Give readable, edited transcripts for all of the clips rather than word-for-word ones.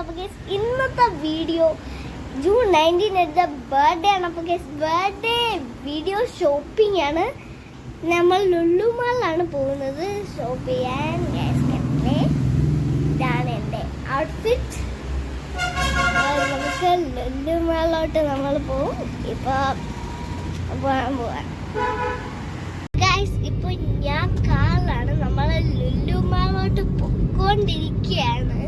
അപ്പോൾ ഗൈസ് ഇന്നത്തെ video June 19 എടുത്ത ബർത്ത്ഡേ ആണ്. അപ്പോൾ ഗൈസ് ബർത്ത്ഡേ വീഡിയോ ഷോപ്പിംഗ് ആണ്. നമ്മൾ ലുലു മാളിലാണ് പോകുന്നത് ഷോപ്പ് ചെയ്യാൻ. ഇതാണ് എൻ്റെ ഔട്ട്ഫിറ്റ്. നമുക്ക് ലുലു മാളിലോട്ട് നമ്മൾ പോകും. പോവാൻ ഗൈസ് ഇപ്പോൾ ഞാൻ കാറിലാണ്. നമ്മൾ ലുലു മാളിലോട്ട് പൊക്കോണ്ടിരിക്കുകയാണ്.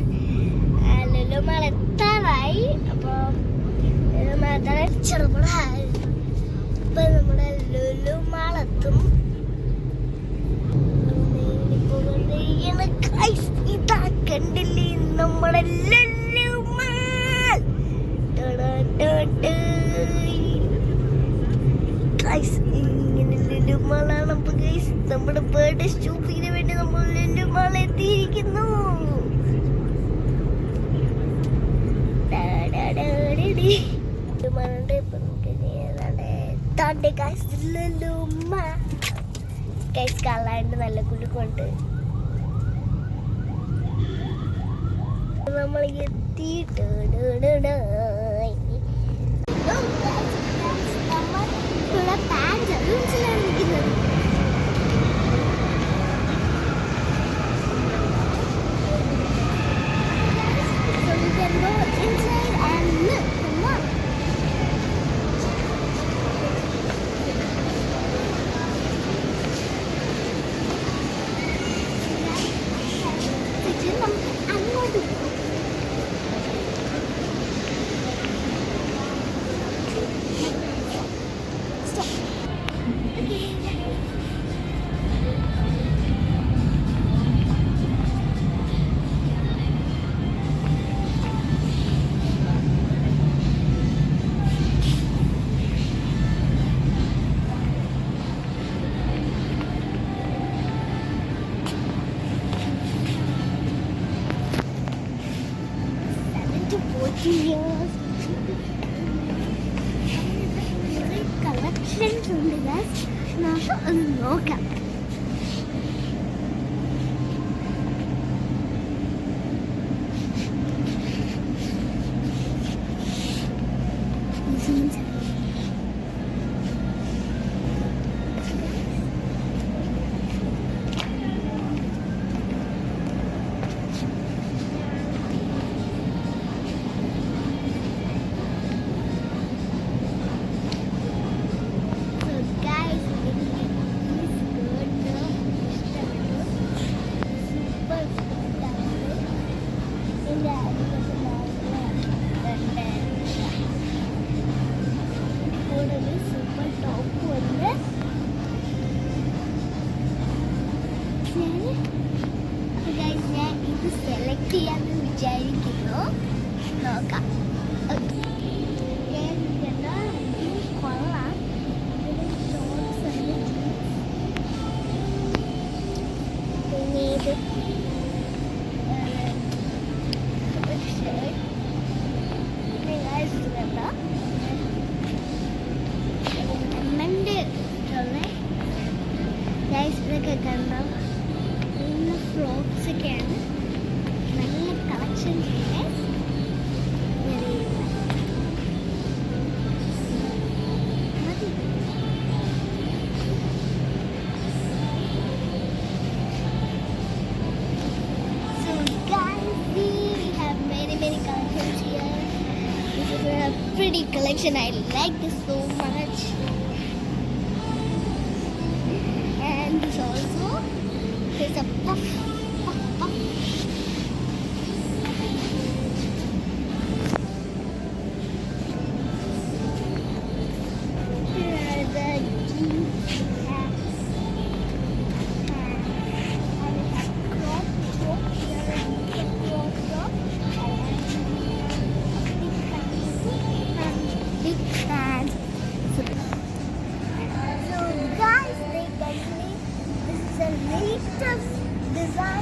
ലുലു മാൾ എത്താറായി. അപ്പോൾ ലുലു മാൾ എത്താറായി ചെറുപ്പമായി. ഇപ്പം നമ്മുടെ ലുലു മാൾ എത്തും. ഇതാ കണ്ടില്ലേ നമ്മുടെ ലുലു മാൾ. ഇങ്ങനെ ലുലു മാളാണ്. അപ്പൊ ഗൈസ് നമ്മുടെ ബർത്ത്ഡേ ഷോപ്പിങ്ങിന് വേണ്ടി നമ്മൾ ലുലു മാൾ എത്തിയിരിക്കുന്നു. കള്ളാണ്ട് നല്ല കുലുക്കൊണ്ട് നമ്മൾ എത്തിയിട്ട് കളക്ഷൻസ് ഉണ്ട് ഗൈസ്. നമുക്ക് ഒന്ന് നോക്കാം. സെലക്ട് ചെയ്യാന്ന് വിചാരിക്കുന്നു. നോക്കാം. കൊള്ളാം. പിന്നെ ഇത് ഇതൊക്കെ കണ്ടോ? നല്ല ഫ്രോക്സ് ഒക്കെയാണ്. നല്ല കളക്ഷൻസ് ഉണ്ട്. So guys, we have many collections here. This is a pretty collection. I like this so much. And this also is a puff. Here are the jeans. And it's a crop top. Here is a crop top. Big pants. So guys, this is the latest design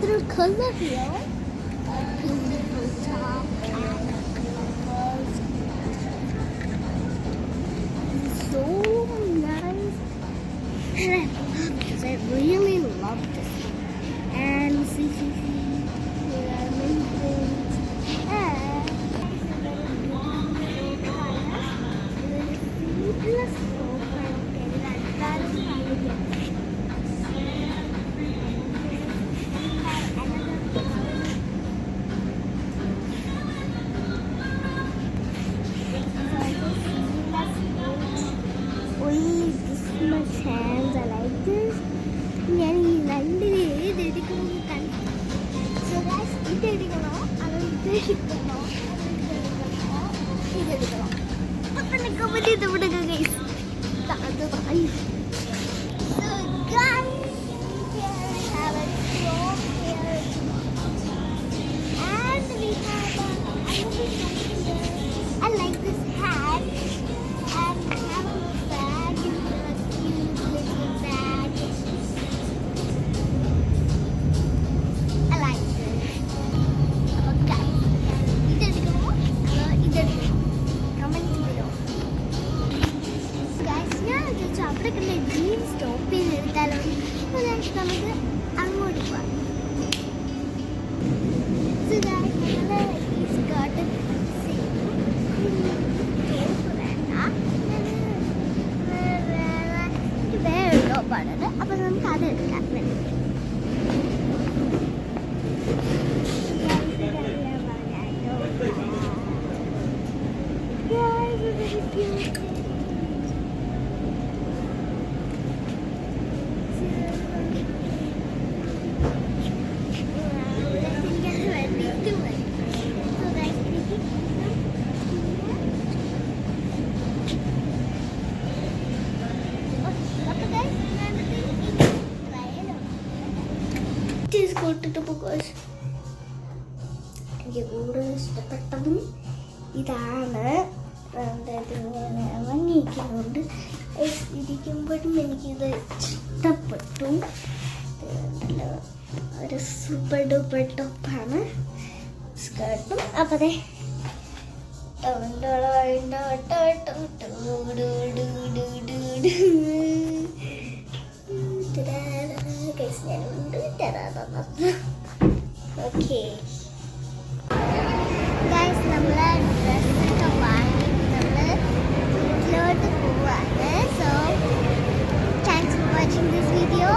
another color here. A beautiful top and colors. So nice. And I love this. I really love this. And see. Here are many things. And seedless soap. This much hands. I like this. So guys, I like this hat. And I have a bag, a cute little bag. I like this. Okay. Comment below. Guys, ഞാൻ അവിടെ gene stop ചെയ്ത് എടുത്താലോ? നമുക്ക് അങ്ങോട്ട് പോവാം. So guys, ഈ skirt വേറെ ടോപ്പാണത്. അപ്പൊ നമുക്ക് അത് എടുക്കാം. Because എനിക്ക് കൂടുതൽ ഇഷ്ടപ്പെട്ടതും ഇതാണ്. ഭംഗിക്കുന്നുണ്ട്. ഇരിക്കുമ്പോഴും എനിക്കിത് ഇഷ്ടപ്പെട്ടു. ഒരു സൂപ്പർ ഡൂപ്പർ ടോപ്പാണ് സ്കേർട്ടും. അപ്പം അതെ ഓക്കെ ഗൈസ്, നമ്മളെ ഡ്രസ്സൊക്കെ വാങ്ങി നമ്മൾ വീട്ടിലോട്ട് പോവാണ്. So thanks for watching this video.